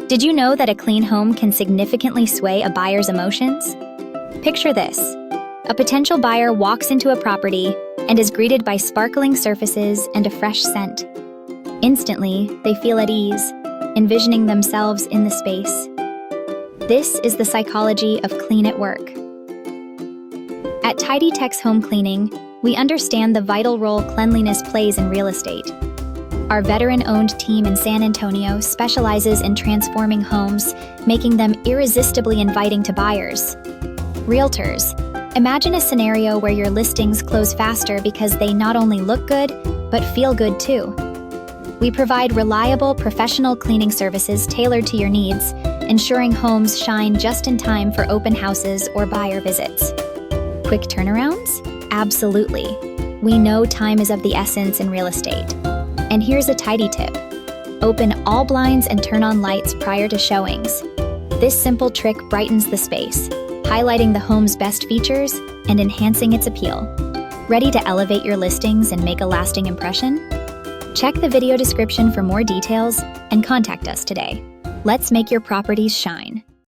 Did you know that a clean home can significantly sway a buyer's emotions? Picture this. A potential buyer walks into a property and is greeted by sparkling surfaces and a fresh scent. Instantly, they feel at ease, envisioning themselves in the space. This is the psychology of clean at work. At TidyTex Home Cleaning, we understand the vital role cleanliness plays in real estate. Our veteran-owned team in San Antonio specializes in transforming homes, making them irresistibly inviting to buyers. Realtors, imagine a scenario where your listings close faster because they not only look good, but feel good too. We provide reliable, professional cleaning services tailored to your needs, ensuring homes shine just in time for open houses or buyer visits. Quick turnarounds? Absolutely. We know time is of the essence in real estate. And here's a tidy tip. Open all blinds and turn on lights prior to showings. This simple trick brightens the space, highlighting the home's best features and enhancing its appeal. Ready to elevate your listings and make a lasting impression? Check the video description for more details and contact us today. Let's make your properties shine.